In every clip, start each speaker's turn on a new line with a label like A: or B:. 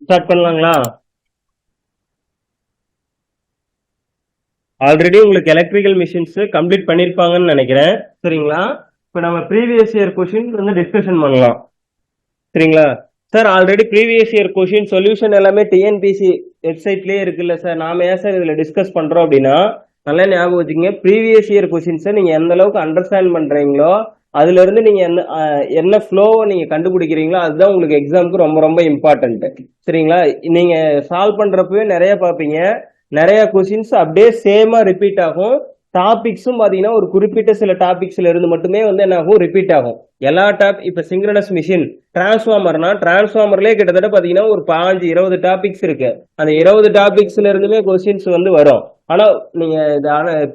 A: Start பண்ணலாங்களா? Already உங்களுக்கு electrical machines complete பண்ணிருப்பாங்கன்னு நினைக்கிறேன். சரிங்களா? இப்போ நம்ம ப்ரீவியஸ் இயர் கொஷின் வந்து டிஸ்கஷன் பண்ணலாம். சரிங்களா sir? Already previous year question solution எல்லாமே டிஎன்பிசி வெப்சைட்லயே இருக்குல்ல சார்? நாம ஏன் சார் இதுல டிஸ்கஸ் பண்றோம் அப்படின்னா, நல்லா ஞாபகம் வச்சுக்கோங்க, ப்ரீவியஸ் இயர் கொஷின்ஸை நீங்க எந்த அளவுக்கு அண்டர்ஸ்டாண்ட் பண்றீங்களோ அதுல இருந்து நீங்க என்ன ஃப்ளோவை நீங்க கண்டுபிடிக்கிறீங்களோ அதுதான் உங்களுக்கு எக்ஸாமுக்கு ரொம்ப ரொம்ப இம்பார்ட்டன்ட். சரிங்களா? நீங்க சால்வ் பண்றப்பவே நிறைய பார்ப்பீங்க, நிறைய கொஸ்டின்ஸ் அப்படியே சேமா ரிப்பீட் ஆகும். டாபிக்ஸும் பாத்தீங்கன்னா ஒரு குறிப்பிட்ட சில டாபிக்ஸ்ல இருந்து மட்டுமே வந்து என்ன ஆகும், ரிப்பீட் ஆகும். எல்லா இப்ப சிங்க்ரனஸ் மிஷின் டிரான்ஸ்ஃபார்மர்னா டிரான்ஸ்ஃபார்மர்லயே கிட்டத்தட்ட பாத்தீங்கன்னா ஒரு 15-20 டாபிக்ஸ் இருக்கு. அந்த 20 டாபிக்ஸ்ல இருந்துமே கொஸ்டின்ஸ் வந்து வரும். ஆனா நீங்க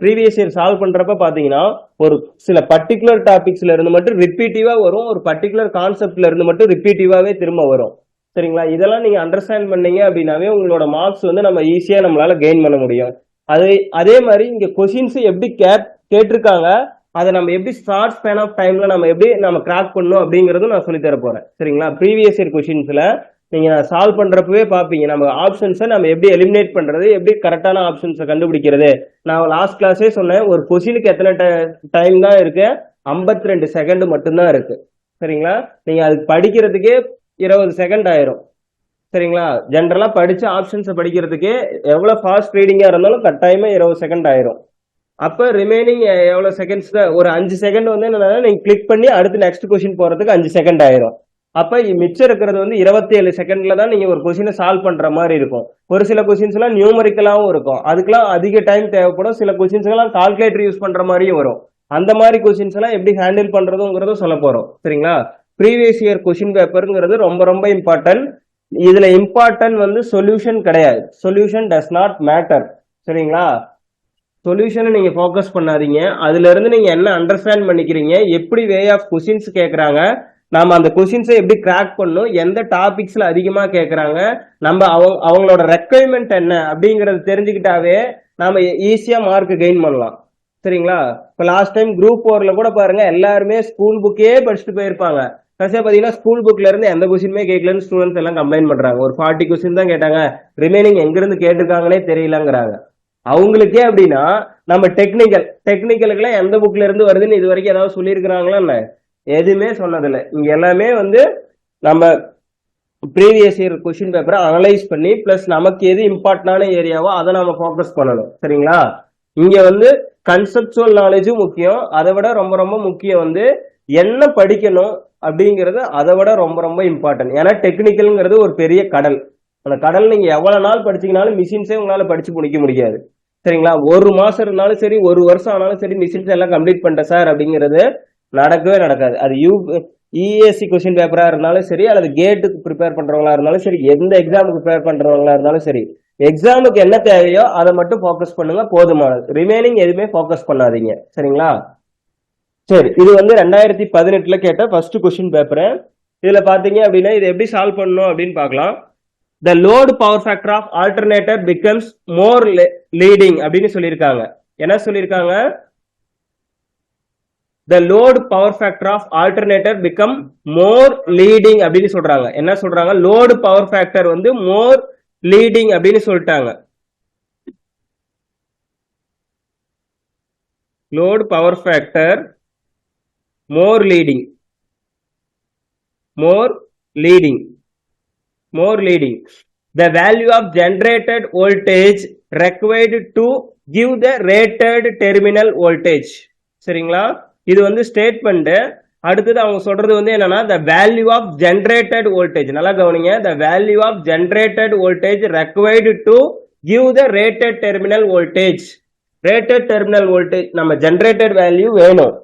A: ப்ரீவியஸ் இயர் சால்வ் பண்றப்ப பாத்தீங்கன்னா ஒரு சில பர்டிகுலர் டாபிக்ஸ்ல இருந்து மட்டும் ரிப்பீட்டிவா வரும், ஒரு பர்டிகுலர் கான்செப்ட்ல இருந்து மட்டும் ரிப்பீட்டிவாவே திரும்ப வரும். சரிங்களா? இதெல்லாம் நீங்க அண்டர்ஸ்டாண்ட் பண்ணீங்க அப்படின்னாவே உங்களோட மார்க்ஸ் வந்து நம்ம ஈஸியா நம்மளால கெயின் பண்ண முடியும். அதே மாதிரி இங்க கொஸ்டின்ஸ் எப்படி கேட்டிருக்காங்க, அதை நம்ம எப்படி ஷார்ட் ஸ்பேன் ஆஃப் டைம்ல நம்ம எப்படி நம்ம கிராக் பண்ணணும் அப்படிங்கறதும் நான் சொல்லி தர போறேன். சரிங்களா? ப்ரீவியஸ் இயர் கொஸ்டின்ஸ்ல நீங்க சால்வ் பண்றப்பவே பாப்பீங்க நம்ம ஆப்ஷன்ஸை நம்ம எப்படி எலிமினேட் பண்றது, எப்படி கரெக்டான ஆப்ஷன்ஸை கண்டுபிடிக்கிறது. நான் லாஸ்ட் கிளாஸே சொன்னேன், ஒரு கொஸ்டினுக்கு எத்தனை டைம் தான் இருக்கு, 52 செகண்ட் மட்டும்தான் இருக்கு. சரிங்களா? நீங்க அது படிக்கிறதுக்கே 20 செகண்ட் ஆயிரும். சரிங்களா? ஜென்ரலா படிச்சு ஆப்ஷன்ஸை படிக்கிறதுக்கு எவ்வளவு ஃபாஸ்ட் ரீடிங்கா இருந்தாலும் கட்டாயமா 20 செகண்ட் ஆயிரும். அப்ப ரிமைனிங் எவ்வளவு செகண்ட்ஸ் தான், ஒரு 5 செகண்ட் வந்து என்னன்னா நீங்க கிளிக் பண்ணி அடுத்து நெக்ஸ்ட் கொஸ்டின் போறதுக்கு 5 செகண்ட் ஆயிரும். அப்ப மிச்சம் இருக்கிறது வந்து 27 செகண்ட்ல தான் நீங்க ஒரு கொஸ்டினை சால்வ் பண்ற மாதிரி இருக்கும். ஒரு சில கொஸ்டின்ஸ் எல்லாம் நியூமரிக்கலாவும் இருக்கும், அதுக்கெல்லாம் அதிக டைம் தேவைப்படும். சில கொஸ்டின்ஸ் எல்லாம் கால்குலேட்டர் யூஸ் பண்ற மாதிரியும் வரும். அந்த மாதிரி கொஸ்டின்ஸ் எல்லாம் எப்படி ஹேண்டில் பண்றதுங்கிறதும் சொல்ல போறோம். சரிங்களா? ப்ரீவியஸ் இயர் கொஸ்டின் பேப்பருங்கிறது ரொம்ப ரொம்ப இம்பார்ட்டன்ட். இதுல இம்பார்ட்டன்ட் வந்து சொல்யூஷன் கிடையாது. Solution does not matter. சரிங்களா? சொல்யூஷனை நீங்க ஃபோக்கஸ் பண்ணாதீங்க, அதுல இருந்து நீங்க என்ன அண்டர்ஸ்டாண்ட் பண்ணிக்கிறீங்க, எப்படி வே ஆஃப் கொஸ்டின்ஸ் கேட்கறாங்க, நாம அந்த கொஸ்டின்ஸை எப்படி கிராக் பண்ணும், எந்த டாபிக்ஸ்ல அதிகமா கேட்கறாங்க, நம்ம அவங்களோட ரெக்குவயர்மெண்ட் என்ன அப்படிங்கறது தெரிஞ்சுக்கிட்டாவே நாம ஈஸியா மார்க் கெயின் பண்ணலாம். சரிங்களா? இப்ப லாஸ்ட் டைம் குரூப் 4ல கூட பாருங்க, எல்லாருமே ஸ்கூல் புக்கே படிச்சுட்டு போயிருப்பாங்க. கடைசியா பாத்தீங்கன்னா ஸ்கூல் புக்ல இருந்து எந்த கொஸ்டினுமே கேட்கலன்னு ஸ்டூடெண்ட்ஸ் எல்லாம் கம்ப்ளைண்ட் பண்றாங்க. ஒரு 40 கொஸ்டின் தான் கேட்டாங்க, ரிமைனிங் எங்க இருந்து கேட்டிருக்காங்கன்னே தெரியலங்கிறாங்க. அவங்களுக்கே அப்படின்னா நம்ம டெக்னிக்கலுக்குலாம் எந்த புக்ல இருந்து வருதுன்னு இது வரைக்கும் ஏதாவது சொல்லியிருக்கிறாங்களா? என்ன, எதுவுமே சொன்னதில்லை. இங்க எல்லாமே வந்து நம்ம ப்ரீவியஸ் இயர் கொஸ்டின் பேப்பரை அனலைஸ் பண்ணி பிளஸ் நமக்கு எது இம்பார்ட்டன்டான ஏரியாவோ அதை நம்ம ஃபோக்கஸ் பண்ணணும். சரிங்களா? இங்க வந்து கன்செப்சுவல் நாலேஜும் முக்கியம், அதை விட ரொம்ப ரொம்ப முக்கியம் வந்து என்ன படிக்கணும் அப்படிங்கிறது அதை விட ரொம்ப ரொம்ப இம்பார்ட்டன்ட். ஏன்னா டெக்னிக்கல்ங்கிறது ஒரு பெரிய கடல். அந்த கடல் நீங்க எவ்வளவு நாள் படிச்சீங்கனாலும் மிஷின்ஸே உங்களால படிச்சு முடிக்க முடியாது. சரிங்களா? ஒரு மாசம் இருந்தாலும் சரி, ஒரு வருஷம் ஆனாலும் சரி, மிஷின்ஸ் எல்லாம் கம்ப்ளீட் பண்ணிட்டேன் சார் அப்படிங்கிறது நடக்கவே நடக்காது. அது இஎஸ்சி கொஸ்டின் பேப்பரா இருந்தாலும் சரி, அல்லது கேட்டுக்கு ப்ரிப்பேர் பண்றவங்களா இருந்தாலும் சரி, எந்த எக்ஸாமுக்கு ப்ரிப்பேர் பண்றவங்களா இருந்தாலும் சரி, எக்ஸாமுக்கு என்ன தேவையோ அதை மட்டும் ஃபோக்கஸ் பண்ணுங்க, போதுமானது. ரிமைனிங் எதுவுமே ஃபோக்கஸ் பண்ணாதீங்க. சரிங்களா? சரி, இது வந்து 2018 கேட்ட ஃபர்ஸ்ட் கொஸ்டின் பேப்பர். இதுல பாத்தீங்க அப்படின்னா இது எப்படி சால்வ் பண்ணணும் அப்படின்னு பார்க்கலாம். The load power factor of alternator becomes more leading அப்படின்னு சொல்லியிருக்காங்க. என்ன சொல்லியிருக்காங்க? The load power factor of alternator become more leading அப்படின்னு சொல்றாங்க. என்ன சொல்றாங்க? load power factor வந்து more leading அப்படின்னு சொல்லிட்டாங்க. load power factor more leading, more leading. The value of generated voltage required to give the rated terminal voltage. சரிங்களா? இது வந்து ஸ்டேட்மெண்ட். அடுத்தது அவங்க சொல்றது வந்து என்னன்னா, the value of generated voltage. நல்லா கவனிங்க, the value of generated voltage required to give the rated terminal voltage. rated terminal voltage நம்ம generated value வேணும்,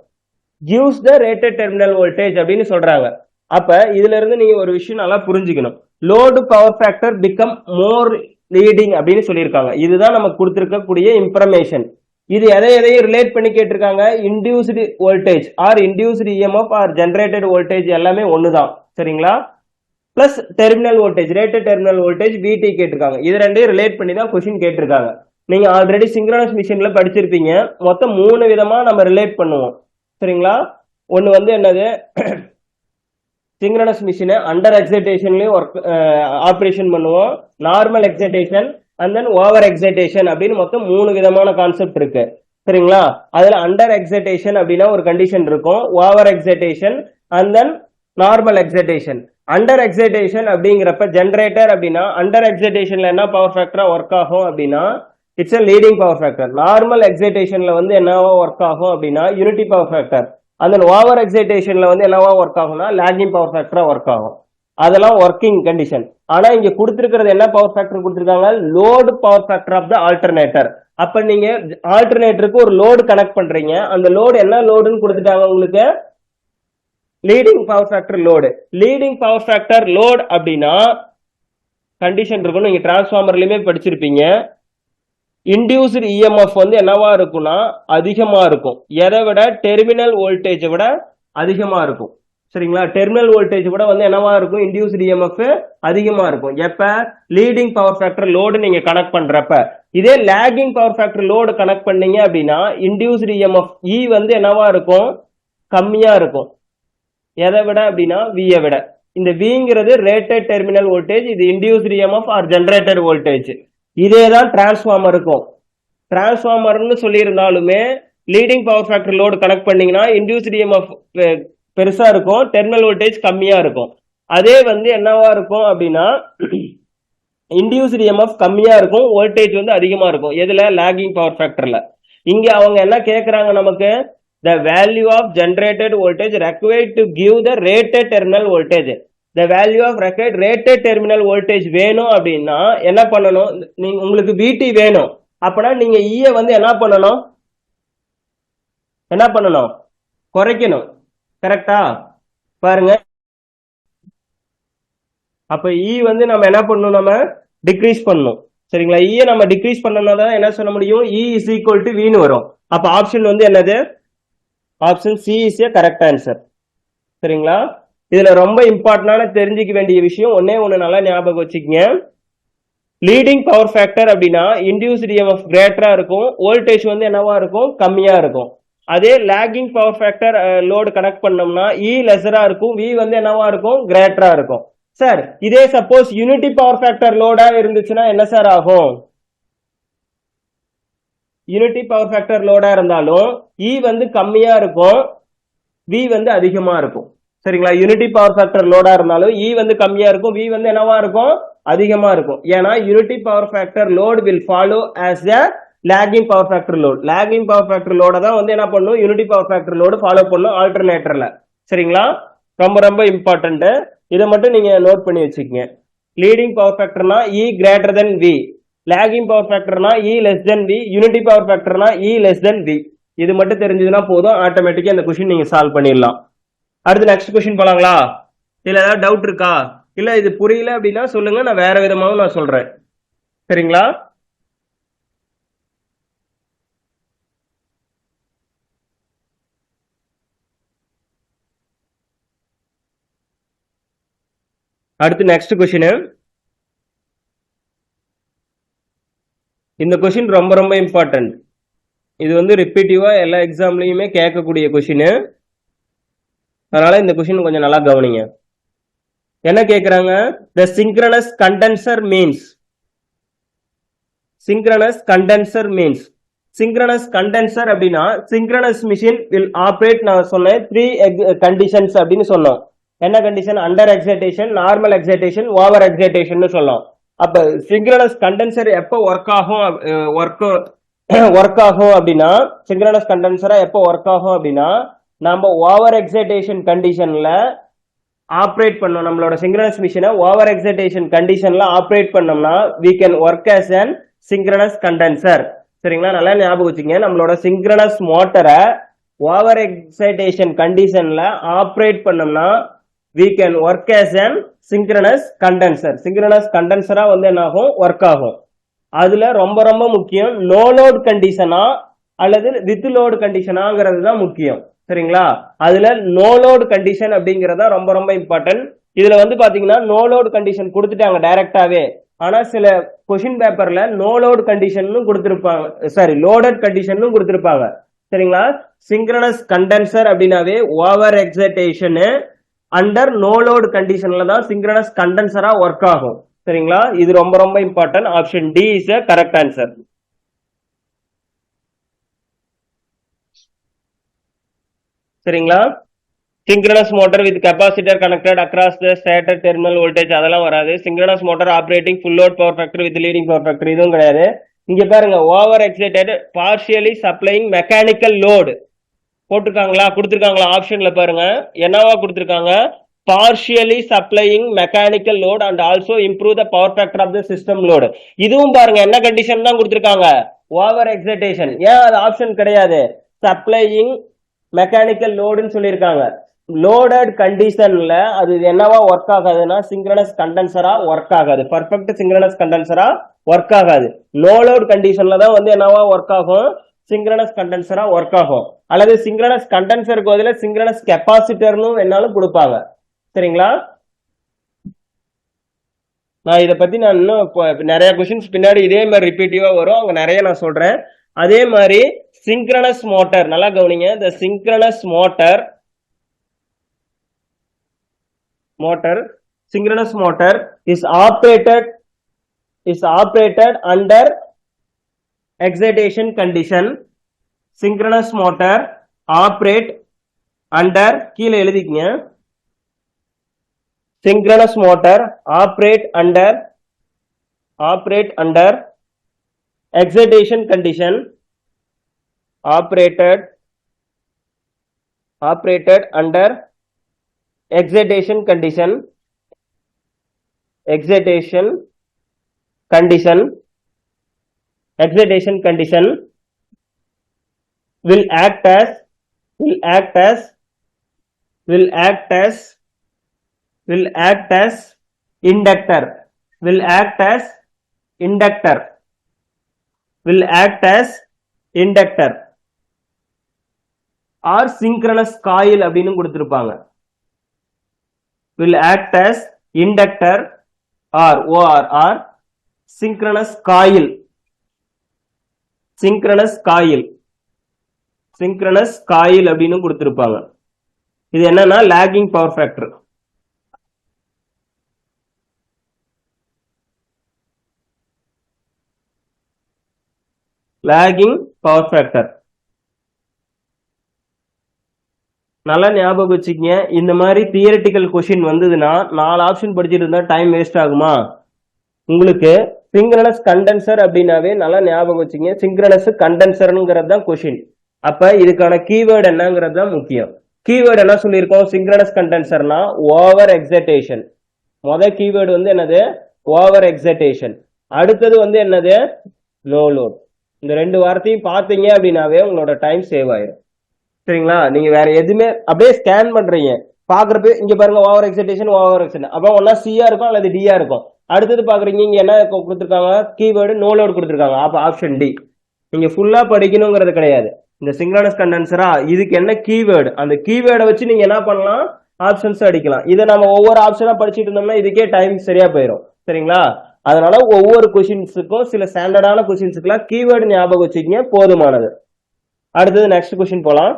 A: gives the rated terminal voltage அப்படின்னு சொல்றாங்க. அப்ப இதுல இருந்து நீங்க ஒரு விஷயம் நல்லா புரிஞ்சுக்கணும். Load power factor become more leading அப்படின்னு சொல்லியிருக்காங்க. இதுதான் நமக்கு கொடுத்திருக்கக்கூடிய இன்ஃபர்மேஷன். இது எதையும் ரிலேட் பண்ணி கேட்டிருக்காங்க. Induced voltage or induced EMF or generated voltage எல்லாமே ஒண்ணுதான். சரிங்களா? Plus terminal voltage, rated terminal voltage VT கேட்டிருக்காங்க. இது ரெண்டையும் ரிலேட் பண்ணி தான் கொஸ்டின் கேட்டிருக்காங்க. நீங்க ஆல்ரெடி சிங்க்ரனஸ் மிஷின்ல படிச்சிருப்பீங்க. மொத்தம் 3 விதமா நம்ம ரிலேட் பண்ணுவோம். சரிங்களா? ஒன்னு வந்து என்னது, சிங்க்ரனஸ் மிஷினை அண்டர் எக்ஸைட்டேஷன்லயும் ஒர்க் ஆப்ரேஷன் பண்ணுவோம், normal excitation and then over excitation அப்படின்னு மொத்தம் 3 விதமான கான்செப்ட் இருக்கு. சரிங்களா? அதுல அண்டர் எக்ஸைட்டேஷன் அப்படின்னா ஒரு கண்டிஷன் இருக்கும், over excitation and then normal excitation. Under excitation அப்படிங்கிறப்ப ஜென்ரேட்டர் அப்படின்னா அண்டர் எக்ஸைட்டேஷன்ல என்ன பவர் ஃபேக்டரா ஒர்க் ஆகும் அப்படின்னா it's a leading power factor. Normal எக்ஸைட்டேஷன்ல வந்து என்னவா ஒர்க் ஆகும் அப்படின்னா யூனிட்டி பவர் ஃபேக்டர். அந்த ஓவர் எக்ஸைட்டேஷன்ல வந்து என்னவா ஒர்க் ஆகும்னா லாகிங் பவர் ஃபேக்டரா ஒர்க் ஆகும். அதெல்லாம் ஒர்க்கிங் கண்டிஷன். ஆனா இங்க கொடுத்திருக்கிறது என்ன பவர் ஃபேக்டர் கொடுத்திருக்காங்க? Load power factor of the alternator. அப்ப நீங்க ஆல்டர்னேட்டருக்கு ஒரு லோடு கனெக்ட் பண்றீங்க, அந்த லோடு என்ன லோடுன்னு கொடுத்துட்டாங்க உங்களுக்கு? Leading power factor load. Leading power factor load அப்படின்னா கண்டிஷன் இருக்கும், நீங்க டிரான்ஸ்ஃபார்மர்லயுமே படிச்சிருப்பீங்க. இன்டியூஸ்டு இஎம்எஃப் வந்து என்னவா இருக்கும்னா அதிகமா இருக்கும். எதை விட? டெர்மினல் வோல்டேஜை விட அதிகமா இருக்கும். சரிங்களா? டெர்மினல் வோல்டேஜ் விட வந்து என்னவா இருக்கும்? இன்டியூஸ்டு இஎம்எஃப் அதிகமா இருக்கும். எப்ப? லீடிங் பவர் ஃபேக்டர் லோடு நீங்க கனெக்ட் பண்றப்ப. இதே lagging power factor load connect பண்ணீங்க அப்படின்னா இன்டியூஸ்டு இஎம்எஃப் இ வந்து என்னவா இருக்கும்? கம்மியா இருக்கும். எதை விட அப்படின்னா வியை விட. இந்த விங்கிறது ரேட்டட் டெர்மினல் வோல்டேஜ், இது induced EMF or generated voltage. இதேதான் டிரான்ஸ்ஃபார்மர் இருக்கும். டிரான்ஸ்ஃபார்மர்னு சொல்லியிருந்தாலுமே leading power factor load connect பண்ணீங்கன்னா இன்டியூஸ்டு இஎம்எஃப் பெருசா இருக்கும், டெர்மினல் வோல்டேஜ் கம்மியா இருக்கும். அதே வந்து என்னவா இருக்கும் அப்படின்னா இன்டியூஸ்டு இஎம்எஃப் கம்மியா இருக்கும், வோல்டேஜ் வந்து அதிகமா இருக்கும். எதுல? லாகிங் பவர் ஃபேக்டர்ல. இங்க அவங்க என்ன கேக்குறாங்க நமக்கு? the value of generated voltage required to give the rated terminal voltage. the value of required rated terminal voltage வேணும் அப்படின்னா என்ன பண்ணணும்? நீங்க உங்களுக்கு VT வேணும் அப்பனா நீங்க E வந்து என்ன பண்ணணும்? குறைக்கணும். கரெக்டா? பாருங்க, அப்ப E வந்து நம்ம என்ன பண்ணணும்? நம்ம டிக்ரீஸ் பண்ணணும். சரிங்களா? E நம்ம டிக்ரீஸ் பண்ணனாதான் என்ன சொல்ல முடியும்? E is equal to V ன்னு வரும். அப்ப ஆப்ஷன் வந்து என்னது? Option C is a correct answer. சரிங்களா? இதுல ரொம்ப இம்பார்ட்டன்டான தெரிஞ்சுக்க வேண்டிய விஷயம் ஒண்ணு நல்லா ஞாபகம் வச்சுக்கங்க. லீடிங் பவர் ஃபேக்டர் அப்படின்னா இன்டியூஸ்டு இஎம்எஃப் கிரேட்டரா இருக்கும், வோல்டேஜ் வந்து என்னவா இருக்கும்? கம்மியா இருக்கும். அதே lagging power factor load connect பண்ணோம்னா இ லெஸரா இருக்கும், வி வந்து என்னவா இருக்கும்? கிரேட்டரா இருக்கும். சார் இதே சப்போஸ் யூனிட்டி பவர் ஃபேக்டர் லோடா இருந்துச்சுன்னா என்ன சார் ஆகும்? யூனிட்டி பவர் ஃபேக்டர் லோடா இருந்தாலும் இ வந்து கம்மியா இருக்கும், வி வந்து அதிகமா இருக்கும். சரிங்களா? யூனிட்டி பவர் ஃபேக்டர் லோடா இருந்தாலும் இ வந்து கம்மியா இருக்கும், வி வந்து என்னவா இருக்கும்? அதிகமா இருக்கும். ஏன்னா unity power factor load will follow as a lagging power factor load. Lagging power factor லோட தான் வந்து என்ன பண்ணும்? Unity power factor load follow பண்ணும் ஆல்டர்னேட்டர்ல. சரிங்களா? ரொம்ப ரொம்ப இம்பார்ட்டன்ட். இதை மட்டும் நீங்க நோட் பண்ணி வச்சுக்கங்க. லீடிங் பவர் ஃபேக்டர்னா E greater than V, lagging power ஃபேக்டர்னா E less than V, unity power ஃபேக்டர்னா இ லெஸ் தென் வி. இது மட்டும் தெரிஞ்சதுன்னா போதும், ஆட்டோமேட்டிக்கா இந்த கொஸ்டின் நீங்க சால்வ் பண்ணிடலாம். அடுத்து நெக்ஸ்ட் கொஸ்டின் போலாங்களா? இல்ல ஏதாவது டவுட் இருக்கா? இல்ல இது புரியல அப்படின்னா சொல்லுங்க, நான் வேற விதமாவும் நான் சொல்றேன். சரிங்களா? அடுத்து நெக்ஸ்ட் கொஸ்டின். இந்த கொஸ்டின் ரொம்ப ரொம்ப இம்பார்ட்டன்ட். இது வந்து ரிப்பீட்டிவா எல்லா எக்ஸாம்லயுமே கேட்கக்கூடிய கொஸ்டின். அதனால இந்த கொஸ்டின் கொஞ்சம் நல்லா கவனிங்க. என்ன கேக்குறாங்க? the synchronous condenser means. synchronous condenser means. synchronous condenser அப்படின்னா synchronous machine will operate. நான் சொன்னேன் 3 conditions அப்படின்னு சொன்னோம். என்ன condition? Under excitation, normal excitation, over excitation சொல்லலாம். அப்ப சிங்க்ரனஸ் கண்டென்சர் எப்போ ஒர்க் ஆகும் அப்படின்னா சிங்க்ரனஸ் கண்டென்சரா எப்போ ஒர்க் ஆகும் அப்படின்னா நம்ம ஓவர் எக்ஸைட்டேஷன் கண்டிஷன்ல ஆப்ரேட் பண்ணோம். நம்மளோட சிங்க்ரனஸ் மிஷினை ஓவர் எக்ஸைட்டேஷன் கண்டிஷன்ல ஆப்ரேட் பண்ணோம்னா we can work as an synchronous condenser. சரிங்களா? நல்லா ஞாபகம் வச்சுங்க. நம்மளோட சிங்க்ரனஸ் மோட்டரை ஓவர் எக்ஸைட்டேஷன் கண்டிஷன்ல ஆப்ரேட் பண்ணோம்னா we can work as an synchronous condenser. synchronous condenser வந்து என்ன ஆகும்? ஒர்க் ஆகும். அதுல ரொம்ப ரொம்ப முக்கியம் நோ லோட் கண்டிஷனா அல்லது வித் லோட் கண்டிஷனாங்கிறது தான் முக்கியம். சரிங்களா? அதுல நோ லோட் கண்டிஷன் அப்படிங்கறத ரொம்ப ரொம்ப இம்பார்ட்டன்ட். இதுல வந்து பாத்தீங்கன்னா நோ லோட் கண்டிஷன் கொடுத்துட்டாங்க டைரக்டாவே. ஆனா சில கொஸ்டின் பேப்பர்ல நோ லோட் கண்டிஷன் கொடுத்திருப்பாங்க, சாரி லோடட் கண்டிஷன் கொடுத்திருப்பாங்க. சரிங்களா? சிங்க்ரனஸ் கண்டென்சர் அப்படின்னாவே over excitation under no load கண்டிஷன்ல தான் சிங்க்ரனஸ் கண்டென்சரா ஒர்க் ஆகும். சரிங்களா? இது ரொம்ப ரொம்ப important. Option D is a correct answer. சரிங்களா? Synchronous motor with capacitor connected across the stator terminal voltage அதெல்லாம் வராது. Synchronous motor operating full load power factor with leading power factor இதுவும் கிடையாது. இங்க பாருங்க, over excited partially supplying mechanical load போட்டிருக்காங்களா, கொடுத்திருக்காங்களா? ஆப்ஷன்ல பாருங்க என்னவா கொடுத்திருக்காங்க, partially supplying mechanical load and also improve the power factor of the system load. இதுவும் பாருங்க என்ன கண்டிஷன் தான் கொடுத்திருக்காங்க, ஓவர் எக்ஸைட்டேஷன். ஏன் அது ஆப்ஷன் கிடையாது? சப்ளையிங் மெக்கானிக்கல் லோடுன்னு சொல்லியிருக்காங்க. லோடட் கண்டிஷன்ல அது என்னவா ஒர்க் ஆகாதுன்னா சிங்க்ரனஸ் கண்டென்சரா ஒர்க் ஆகாது. பர்ஃபெக்ட் சிங்க்ரனஸ் கண்டென்சரா ஒர்க் ஆகாது. நோ லோட் கண்டிஷன்ல தான் வந்து என்னவா ஒர்க் ஆகும், சிங்க்ரனஸ் கண்டென்சரா ஒர்க் ஆகும். அல்லது சிங்க்ரனஸ் கண்டென்சருக்கு பதிலா சிங்க்ரனஸ் கெபாசிட்டர்னு வேணாலும் கொடுப்பாங்க. சரிங்களா? நான் இதை பத்தி நான் இன்னும் நிறைய கொஸ்டின்ஸ் பின்னாடி இதே மாதிரி ரிப்பீட்டிவா வரும், அங்க நிறைய நான் சொல்றேன். அதே மாதிரி சிங்க்ரனஸ் மோட்டார் நல்லா கவனிங்க. இந்த synchronous motor synchronous motor is operated under excitation condition. Synchronous motor operate under கீழே எழுதிக்கங்க. synchronous motor operate under excitation condition. operated under excitation condition will act as inductor or synchronous coil அப்படின்னு கொடுத்திருப்பாங்க. will act as inductor or synchronous coil அப்படின்னு கொடுத்திருப்பாங்க. இது என்னன்னா lagging power factor. நல்லா ஞாபகம் வச்சுக்கங்க. இந்த மாதிரி தியரிட்டிக்கல் கொஸ்டின் வந்ததுன்னா 4 ஆப்ஷன் படிச்சுட்டு இருந்தா டைம் வேஸ்ட் ஆகுமா உங்களுக்கு? சிங்க்ரனஸ் கண்டென்சர் அப்படின்னாவே நல்லா ஞாபகம் வச்சுக்கங்க, சிங்க்ரனஸ் கண்டென்சர்ங்கிறது தான் கொஸ்டின். அப்ப இதுக்கான கீவேர்டு என்னங்கிறது தான் முக்கியம். கீவேர்டு என்ன சொல்லியிருக்கோம், சிங்க்ரனஸ் கண்டென்சர்னா ஓவர் எக்ஸைட்டேஷன். முதல் கீவேர்டு வந்து என்னது, ஓவர் எக்ஸைட்டேஷன். அடுத்தது வந்து என்னது, லோ லோட். இந்த 2 வார்த்தையும் பார்த்தீங்க அப்படின்னாவே உங்களோட டைம் சேவ் ஆயிடும். சரிங்களா? நீங்க வேற எதுவுமே அப்படியே ஸ்கேன் பண்றீங்க, பாக்குறப்ப இங்க பாருங்க ஓவர் எக்ஸைட்டேஷன் அப்ப ஒன்னா சியா இருக்கும் அல்லது டியா இருக்கும். அடுத்தது பாக்குறீங்க இங்க என்ன கொடுத்திருக்காங்க, கீவேர்டு நோ லோட் கொடுத்திருக்காங்க. அப்ப ஆப்ஷன் டி. நீங்க ஃபுல்லா படிக்கணுங்கிறது கிடையாது. இந்த சிங்க்ரனஸ் கண்டென்சரா இதுக்கு என்ன கீவேர்டு, அந்த கீவேர்டை வச்சு நீங்க என்ன பண்ணலாம், ஆப்ஷன்ஸ் அடிக்கலாம். இதை நம்ம ஒவ்வொரு ஆப்ஷனா படிச்சுட்டு இருந்தோம்னா இதுக்கே டைம் சரியா போயிடும். சரிங்களா? அதனால ஒவ்வொரு கொஸ்டின்ஸுக்கும் சில ஸ்டாண்டர்டான கொஸ்டின்ஸுக்குலாம் கீவேர்டு ஞாபகம் வச்சுக்கீங்க, போதுமானது. அடுத்தது நெக்ஸ்ட் கொஸ்டின் போலாம்.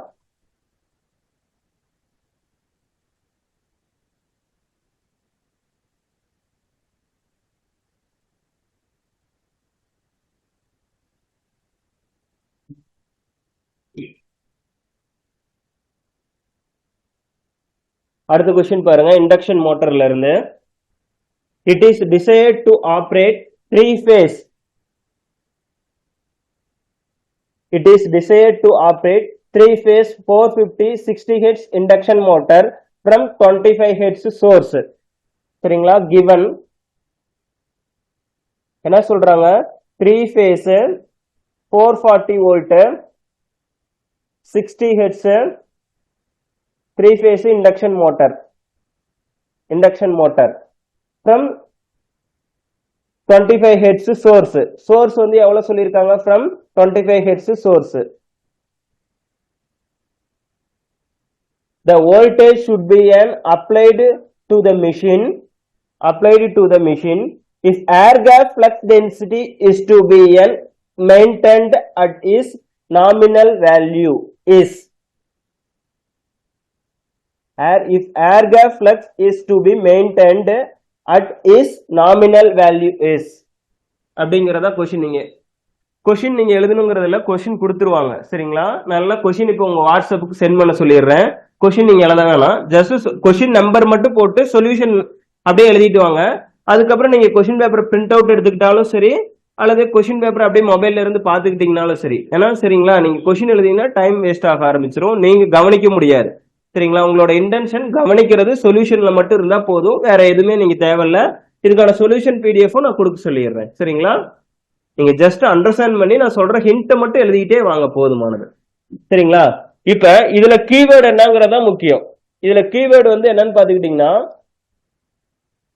A: அடுத்த கொஸ்டின் பாருங்க, இண்டக்ஷன் மோட்டர்ல இருந்து. It is desired to operate 3 phase. It is desired to operate 3 phase 450 60 Hz induction motor from 25 Hz source. சரிங்களா? given என்ன சொல்றாங்க, 3 phase 440 volt 60 Hz 3 phase induction motor from 25 Hz source வந்து எவ்வளவு சொல்லியிருக்காங்க, from 25 Hz source. The voltage should be applied to the machine if air gap flux density is to be maintained at its nominal value is. if air gap flux is to be maintained at its nominal value is அப்படிங்கறத question நீங்க எழுதணுங்கிறதுல question கொடுத்துருவாங்க. சரிங்களா? நல்ல question இப்போ உங்க வாட்ஸ்அப்புக்கு send பண்ண சொல்லிடுறேன். Question நீங்க எழுத வேணாம், ஜஸ்ட் கொஸ்டின் நம்பர் மட்டும் போட்டு சொல்யூஷன் அப்படியே எழுதிட்டு வாங்க. அதுக்கப்புறம் நீங்க கொஸ்டின் பேப்பர் பிரிண்ட் அவுட் எடுத்துக்கிட்டாலும் சரி, அல்லது கொஸ்டின் பேப்பர் அப்படியே மொபைல்ல இருந்து பாத்துக்கிட்டீங்கனாலும் சரி. ஏன்னா சரிங்களா, நீங்க கொஸ்டின் எழுதிங்கன்னா டைம் வேஸ்ட் ஆக ஆரம்பிச்சிடும், நீங்க கவனிக்க முடியாது. சரிங்களா? உங்களோட இன்டென்ஷன் கவனிக்கிறது சொல்யூஷன்ல மட்டும் இருந்தா போதும், வேற எதுவுமே நீங்க தேவையில்ல. இதுக்கான சொல்யூஷன் பிடிஎஃப் நான் கொடுக்க சொல்லிடுறேன். சரிங்களா? நீங்க ஜஸ்ட் அண்டர்ஸ்டாண்ட் பண்ணி நான் சொல்ற ஹிண்ட்டை மட்டும் எழுதிக்கிட்டே வாங்க, போதுமானது. சரிங்களா? இப்ப இதுல கீவேர்டு என்னங்கிறதா முக்கியம். இதுல கீவேர்டு வந்து என்னன்னு பாத்துக்கிட்டீங்கன்னா,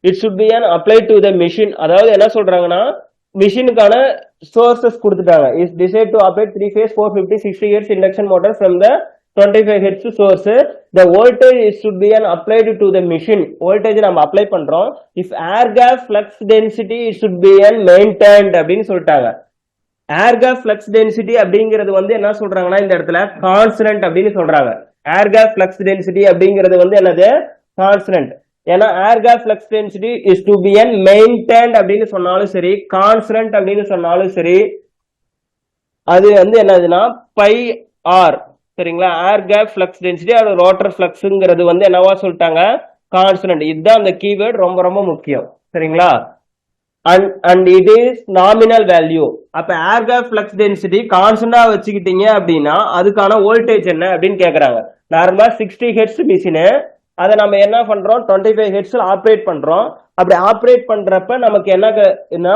A: it should be an apply to the machine. அதாவது என்ன சொல்றாங்கன்னா, மிஷினுக்கான சோர்சஸ் கொடுத்துட்டாங்க. Is decide to operate 3 phase 450 60 Hz induction motor from the 25 Hz source. The voltage should be an applied to the machine. Voltage நம்ம apply பண்றோம். If air gap flux density it should be an maintained அப்படின்னு சொல்லிட்டாங்க. ஏர் gap flux density அப்படிங்கிறது வந்து என்ன சொல்றாங்கன்னா, இந்த இடத்துல கான்ஸ்டன்ட் அப்படின்னு சொல்றாங்க. ஏர் கேப் ஃப்ளக்ஸ் டென்சிட்டி அப்படிங்கிறது வந்து என்னது? கான்ஸ்டன்ட். ஏன்னா air gap flux density is to be an maintained அப்படின்னு சொன்னாலும் சரி, கான்ஸ்டன்ட் அப்படின்னு சொன்னாலும் சரி, அது வந்து என்னதுன்னா பை ஆர். சரிங்களா? ஏர் கேப் ஃப்ளக்ஸ் டென்சிட்டி அது ரோட்டர் ஃப்ளக்ஸ்ங்கிறது வந்து என்னவா சொல்லிட்டாங்க? கான்ஸ்டன்ட். இதுதான் அந்த கீவேர்ட், ரொம்ப ரொம்ப முக்கியம். சரிங்களா? And it is nominal value. அப்ப ஏர் கேப் ஃப்ளக்ஸ் டென்சிட்டி கான்ஸ்டன்டா வச்சுக்கிட்டீங்க அப்படின்னா அதுக்கான வோல்டேஜ் என்ன அப்படின்னு கேக்குறாங்க. நார்மலா 60 Hz மிஷின், அதை நம்ம என்ன பண்றோம்? 25 Hz ஆப்ரேட் பண்றோம். அப்படி ஆப்ரேட் பண்றப்ப நமக்கு என்ன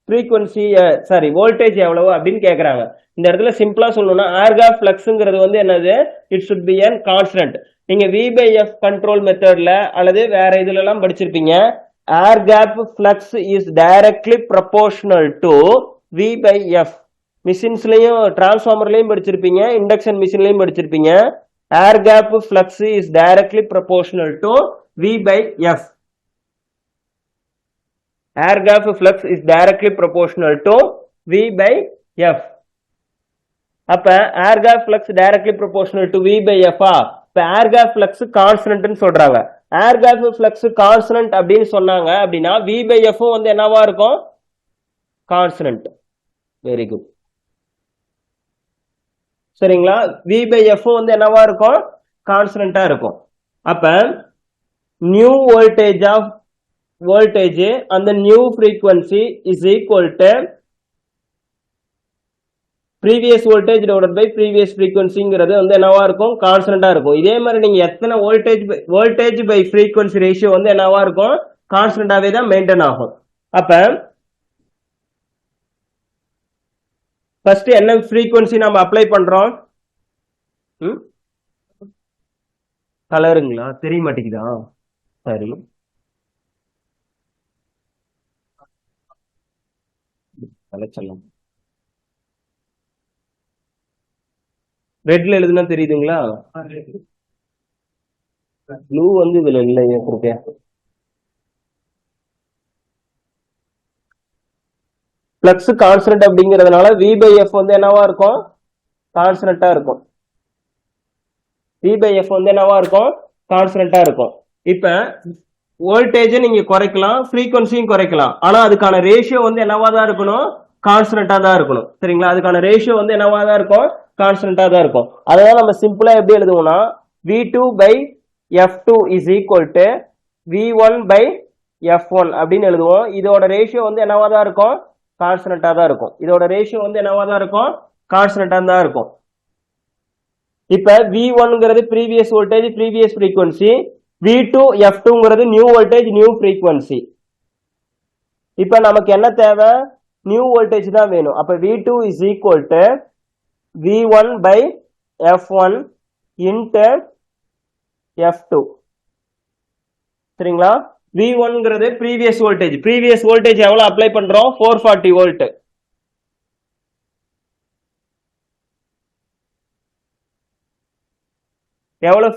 A: ஃப்ரீக்வன்சி, சாரி வோல்டேஜ் எவ்வளவு அப்படின்னு கேக்குறாங்க. இந்த இடத்துல சிம்பிளா சொல்லணும்னா ஏர் கேப் ஃப்ளக்ஸ்ங்கிறது வந்து என்னது? It should be an constant. நீங்க V/F கண்ட்ரோல் மெத்தட்ல அல்லது வேற இதுல எல்லாம் படிச்சிருப்பீங்க. Air gap flux is directly proportional to V/F. மிஷின்ஸ்லயும் டிரான்ஸ்ஃபார்மர்லயும் படிச்சிருப்பீங்க, இண்டக்ஷன் மிஷின்லயும் படிச்சிருப்பீங்க. Air gap flux is directly proportional to V/F. Air gap flux is directly proportional to V/F. அப்ப air gap flux directly proportional to V/F. இப்ப air gap flux constant சொல்றாங்க. air gap flux constant அப்படின்னு சொன்னாங்க அப்படின்னா V/F வந்து என்னவா இருக்கும்? Constant. Very good. சரிங்களா? V/F வந்து என்னவா இருக்கும்? கான்ஸ்டன்டா இருக்கும். அப்ப new voltage of voltage and the new frequency is equal to previous voltage divided by previous frequencyங்கிறது வந்து என்னவா இருக்கும்? கான்ஸ்டன்டா இருக்கும். இதே மாதிரி நீங்க எத்தனை வோல்டேஜ் பை frequency ரேஷியோ வந்து என்னவா இருக்கும்? கான்ஸ்டன்டாவே தான் மெயின்டைன் ஆகும். அப்ப ஃபர்ஸ்ட் என்ன frequency நாம அப்ளை பண்றோம்? கலருங்களா தெரிய மாட்டேங்குதா? சரி, ரெட்ல எழுதுனா தெரியுதுங்களா? ப்ளூ வந்து இதுல இல்லையா? கிருப்பையா ஃப்ளக்ஸ் கான்ஸ்டன்ட் அப்படிங்கிறதுனால V/F வந்து என்னவா இருக்கும்? கான்ஸ்டன்டா இருக்கும். V/F வந்து என்னவா இருக்கும்? கான்ஸ்டன்டா இருக்கும். இப்ப வோல்டேஜ் நீங்க குறைக்கலாம், ஃப்ரீக்வன்சியும் குறைக்கலாம். ஆனா அதுக்கான ரேஷியோ வந்து என்னவா தான் இருக்கணும்? கான்ஸ்டன்டா தான் இருக்கணும். சரிங்களா? அதுக்கான ரேஷியோ வந்து என்னவா தான் இருக்கும்? கான்ஸ்டன்டா தான் இருக்கும். அதனால நம்ம சிம்பிளா எப்படி எழுதுவோம்னா V2/F2 is equal to V1/F1 அப்படின்னு எழுதுவோம். இதோட ரேஷியோ வந்து என்னவா தான் இருக்கும்? கான்ஸ்டன்டா தான் இருக்கும். இதோட ரேஷியோ வந்து என்னவா தான் இருக்கும்? கான்ஸ்டன்டா தான் இருக்கும். இப்ப V1ங்கிறது ப்ரீவியஸ் வோல்டேஜ், ப்ரீவியஸ் ஃப்ரீக்வன்சி. V2/F2ங்கிறது நியூ வோல்டேஜ், நியூ ஃப்ரீக்வன்சி. இப்ப நமக்கு என்ன தேவை? நியூ வோல்டேஜ் தான் வேணும். அப்ப V2 is equal to V1/F1 into F2. சரிங்களா? V1ங்கிறது ப்ரீவியஸ் வோல்டேஜ். ப்ரீவியஸ் வோல்டேஜ் எவ்வளவு அப்ளை பண்றோம்? 440 வோல்ட். எவ்வளவு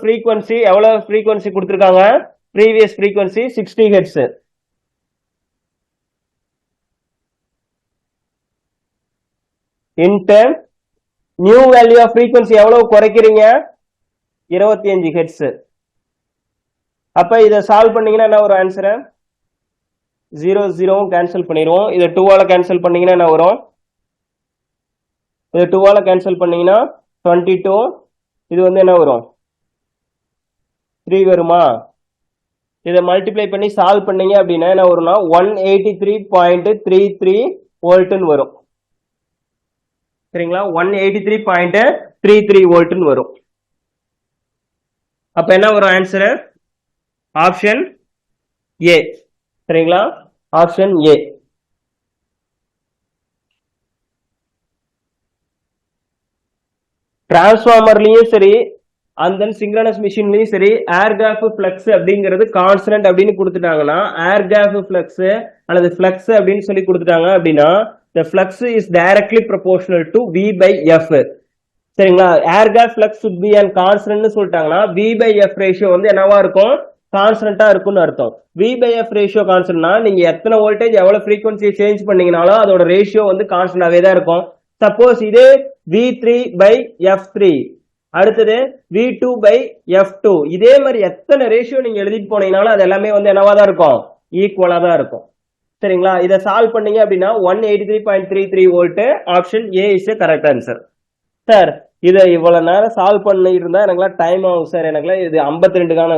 A: ஃப்ரீக்வன்சி கொடுத்திருக்காங்க? Previous frequency 60 Hz. Into new value of frequency எவ்வளவு குறைக்கிறீங்க? 25 Hz. அப்ப இதை சால்வ் பண்ணீங்கன்னா என்ன ஒரு ஆன்சர்? 0 0 கேன்சல் பண்ணிடுவோம். இதை 2ஆல கேன்சல் பண்ணீங்கன்னா என்ன வரும்? இதை 2ஆல கேன்சல் பண்ணீங்கன்னா 22. இது வந்து என்ன வரும்? 3 வருமா? இதை மல்டிப்ளை பண்ணி சால்வ் பண்ணீங்க அப்படின்னா என்ன வரும்னா 183.33 வோல்ட்னு வரும். சரிங்களா? 183.33 வோல்ட்னு வரும். அப்ப என்ன வரும் ஆன்சர்? Option A. சரிங்களா? Option A. டிரான்ஸ்ஃபார்மர்லயும் சரி அண்ட் தென் சிங்க்ரனஸ் மிஷின்லயும் சரி ஏர் கேப் ஃப்ளக்ஸ் அப்படிங்கிறது கான்ஸ்டன்ட் அப்படின்னு கொடுத்துட்டாங்கன்னா, ஏர் கேப் ஃப்ளக்ஸ் அல்லது ஃப்ளக்ஸ் அப்படின்னு சொல்லி கொடுத்துட்டாங்க அப்படின்னா the flux is directly proportional to V by F. சரிங்களா? Air gap flux should be an constant னு சொல்லிட்டாங்கன்னா V by F ரேஷியோ வந்து என்னவா இருக்கும்? கான்ஸ்டன்டா இருக்கும்னு அர்த்தம். V by F ரேஷியோ கான்ஸ்டன்ட்னா நீங்க எத்தனை வோல்டேஜ் எவ்வளவு ஃப்ரீக்வன்சி சேஞ்ச் பண்ணீங்கனாலும் அதோட ரேஷியோ வந்து கான்ஸ்டன்டாவே தான் இருக்கும். சப்போஸ் இது V3 by F3, அடுத்தது V2 by F2, இதே மாதிரி எத்தனை ரேஷியோ நீங்க எழுதிட்டு போனீங்கனாலும் அது எல்லாமே வந்து என்னவா தான் இருக்கும்? ஈக்குவலா தான் இருக்கும். சரிங்களா? இதை சால்வ் பண்ணீங்க அப்படின்னா 183.33 volt. Option A is correct answer. Sir இதை இவ்வளவு நேரம் சால்வ் பண்ணிட்டு இருந்தா எனக்குலாம் டைம் ஆகும் சார், எனக்குலாம் இது 52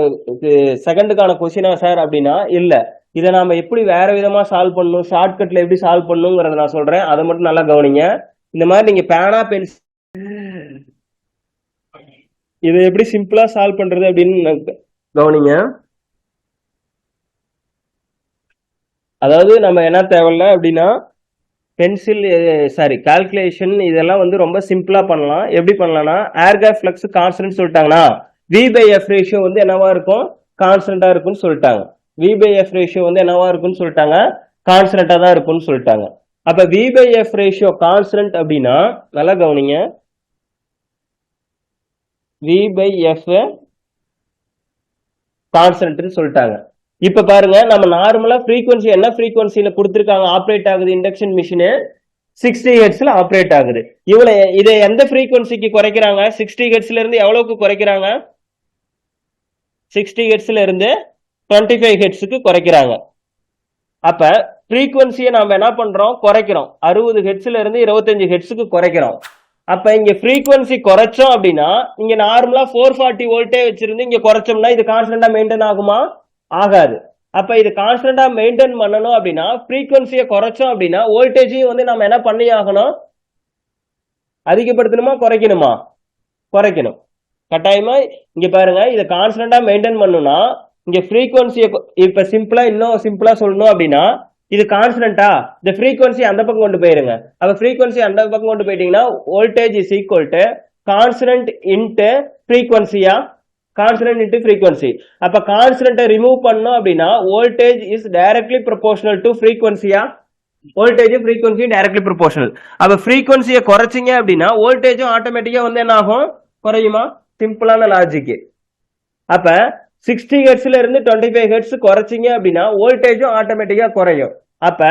A: செகண்டுக்கான கொஸ்டினா சார் அப்படின்னா இல்ல. இதை நாம எப்படி வேற விதமா சால்வ் பண்ணணும், ஷார்ட்கட்ல எப்படி சால்வ் பண்ணணுங்கிறத நான் சொல்றேன், அதை மட்டும் நல்லா கவனிங்க. இந்த மாதிரி நீங்க பேனா பென்சில் இதை எப்படி சிம்பிளா சால்வ் பண்றது அப்படின்னு கவனிங்க. அதாவது நம்ம என்ன தேவையில்ல அப்படின்னா பென்சில் கால்குலேஷன் இதெல்லாம் வந்து ரொம்ப சிம்பிளா பண்ணலாம். எப்படி பண்ணலாம்னா ஏர் கேப் ஃப்ளக்ஸ் கான்ஸ்டன்ட் சொல்லிட்டாங்கன்னா V by F ரேஷியோ வந்து என்னவா இருக்கும்? கான்ஸ்டன்டா இருக்கும்னு சொல்லிட்டாங்க. V by F ரேஷியோ வந்து என்னவா இருக்கும்னு சொல்லிட்டாங்க? கான்ஸ்டன்டா தான் இருக்கும்னு சொல்லிட்டாங்க. அப்ப V by F ratio constant அப்படின்னா நல்லா கவனிங்க, V by F கான்ஸ்டன்ட்னு சொல்லிட்டாங்க. இப்ப பாருங்க, நம்ம நார்மலா ஃப்ரீக்வன்சி என்ன ஃப்ரீக்வன்சில கொடுத்திருக்காங்க ஆப்ரேட் ஆகுது இண்டக்ஷன் மிஷின்? 60 ஹெர்ட்ஸ்ல ஆப்ரேட் ஆகுது. இதை எந்த ஃப்ரீக்வன்சிக்கு குறைக்கிறாங்க? 60 ஹெர்ட்ஸ்ல இருந்து எவ்வளவுக்கு குறைக்கிறாங்க? 60 ஹெர்ட்ஸ்ல இருந்து 25 ஹெர்ட்ஸுக்கு குறைக்கிறாங்க. அப்ப ஃப்ரீக்வன்சியை நாம என்ன பண்றோம்? குறைக்கிறோம். 60 ஹெர்ட்ஸ்ல இருந்து 25 ஹெர்ட்ஸுக்கு குறைக்கிறோம். அப்ப இங்க ஃப்ரீக்வன்சி குறைச்சோம் அப்படின்னா இங்க நார்மலா 440 வோல்ட்டே வச்சிருந்து இங்க குறைச்சோம்னா இது கான்ஸ்டன்டா மெயின்டைன் ஆகுமா? ஆகாது. அப்ப இது கான்ஸ்டன்டா மெயின்டைன் பண்ணணும் அப்படின்னா ஃப்ரீக்வன்சியை குறைச்சோம் அப்படின்னா வோல்டேஜையும் வந்து நம்ம என்ன பண்ணி ஆகணும்? அதிகப்படுத்தணுமா குறைக்கணுமா? குறைக்கணும். கட்டாயமா இங்க பாருங்க, இதை கான்ஸ்டன்டா மெயின்டைன் பண்ணணும்னா இங்க ஃப்ரீக்வன்சியை இப்ப இன்னும் சிம்பிளா சொல்லணும் அப்படின்னா இது கான்ஸ்டன்டா, இந்த ஃப்ரீக்வன்சி அந்த பக்கம் கொண்டு போயிருங்க. அப்ப ஃப்ரீக்வன்சி அந்த பக்கம் கொண்டு போயிட்டீங்கன்னா voltage is equal to constant into ஃப்ரீக்வன்சியா? Constant into frequency. அப்ப கான்ஸ்டன்ட்டை ரிமூவ் பண்ணோம் அப்படின்னா voltage is directly proportional to ஃப்ரீக்வன்சியா? Voltage frequency directly proportional. அப்ப ஃப்ரீக்வன்சியை குறைச்சிங்க அப்படின்னா வோல்டேஜும் ஆட்டோமேட்டிக்கா வந்து என்ன ஆகும்? குறையுமா? சிம்பிளான லாஜிக். அப்ப 60 ஹெர்ட்ஸ்ல இருந்து 25 ஹெர்ட்ஸ் குறைச்சிங்க அப்படின்னா வோல்டேஜும் ஆட்டோமேட்டிக்கா குறையும். அப்ப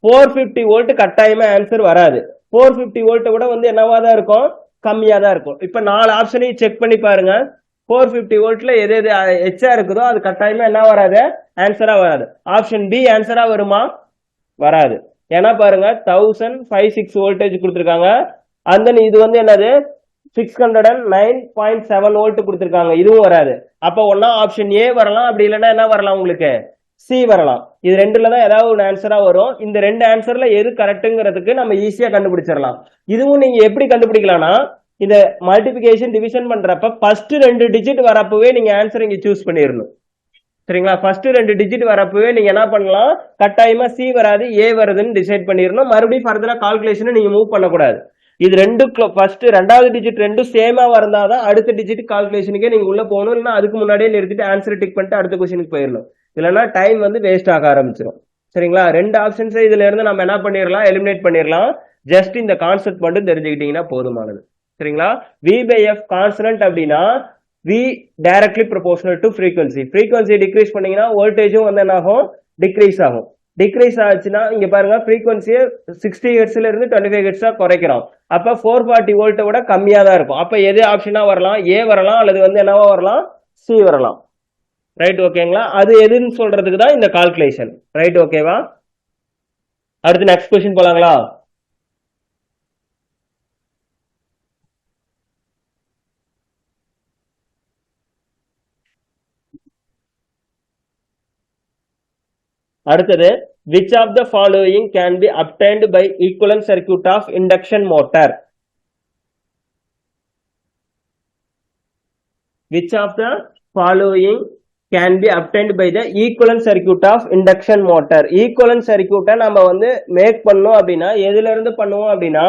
A: 450 வோல்ட் கட்டாயமா ஆன்சர் வராது. 450 வோல்ட் கூட வந்து என்னவா தான் இருக்கும்? கம்மியா தான் இருக்கும். இப்ப 4 ஆப்ஷனையும் செக் பண்ணி பாருங்க. 450 வோல்ட்ல எது எது எச்சா இருக்குதோ அது கட்டாயமா என்ன வராது? ஆன்சரா வராது. ஆப்ஷன் பி ஆன்சரா வருமா? வராது. ஏன்னா பாருங்க 1056 வோல்டேஜ் கொடுத்திருக்காங்க. அந்த இது வந்து என்னது 609.7 வோல்ட் கொடுத்திருக்காங்க. இதுவும் வராது. அப்ப ஒன்னா ஆப்ஷன் ஏ வரலாம், அப்படி இல்லைன்னா என்ன வரலாம்? உங்களுக்கு சி வரலாம். இது ரெண்டுல தான் ஏதாவது ஒரு ஆன்சரா வரும். இந்த ரெண்டு ஆன்சர்ல எது கரெக்ட்ங்கிறதுக்கு நம்ம ஈஸியா கண்டுபிடிச்சிடலாம். இதுவும் நீங்க எப்படி கண்டுபிடிக்கலாம்னா இந்த மல்டிபிகேஷன் டிவிஷன் பண்றப்ப ஃபர்ஸ்ட் 2 டிஜிட் வரப்பவே நீங்க ஆன்சர் இங்க சூஸ் பண்ணிடணும். சரிங்களா? ஃபர்ஸ்ட் 2 டிஜிட் வரப்பவே நீங்க என்ன பண்ணலாம்? கட்டாயமா சி வராது, ஏ வருதுன்னு டிசைட் பண்ணிடணும். மறுபடியும் ஃபர்தரா கால்குலேஷன் நீங்க மூவ் பண்ணக்கூடாது. இது ஃபர்ஸ்ட் 2வது டிஜிட் ரெண்டும் சேமா வந்தாதான் அடுத்த டிஜிட் கால்குலேஷனுக்கே நீங்க உள்ள போகணும். இல்லைன்னா அதுக்கு முன்னாடியே நிறுத்திட்டு ஆன்சர் டிக் பண்ணிட்டு அடுத்த கொஸ்டினுக்கு போயிடணும். இல்லைன்னா டைம் வந்து வேஸ்ட் ஆக ஆரம்பிச்சிடும். சரிங்களா? 2 ஆப்ஷன்ஸ் இதுல இருந்து நம்ம என்ன பண்ணிடலாம்? எலிமினேட் பண்ணிடலாம். ஜஸ்ட் இந்த கான்செப்ட் மட்டும் தெரிஞ்சுக்கிட்டீங்கன்னா போதுமானது. சரிங்களா? V by F கான்ஸ்டன்ட் அப்படின்னா V directly proportional to frequency. Frequency decrease பண்ணீங்கன்னா வோல்டேஜும் வந்து என்ன ஆகும்? டிக்ரீஸ் ஆகும். டிக்ரீஸ் ஆச்சுன்னா இங்க பாருங்க ஃப்ரீக்வன்சியை 60 ஹெர்ட்ஸ்ல இருந்து 25 ஹெர்ட்ஸா குறைக்கிறோம். அப்ப 440 வோல்ட்டை விட கம்மியா தான் இருக்கும். அப்ப எது ஆப்ஷனா வரலாம்? ஏ வரலாம், அல்லது வந்து என்னவா வரலாம்? சி வரலாம். ரைட் ஓகேங்களா? அது எதுன்னு சொல்றதுக்கு தான் இந்த கால்குலேஷன். ரைட் ஓகேவா? அடுத்து நெக்ஸ்ட் கொஸ்டின் போலாங்களா? அடுத்தது which of the following can be obtained by equivalent circuit of induction motor? Which of the following can be obtained by the equivalent circuit of induction motor? Equivalent circuit நம்ம வந்து make பண்ணோம் அப்படின்னா எதுல இருந்து பண்ணுவோம் அப்படின்னா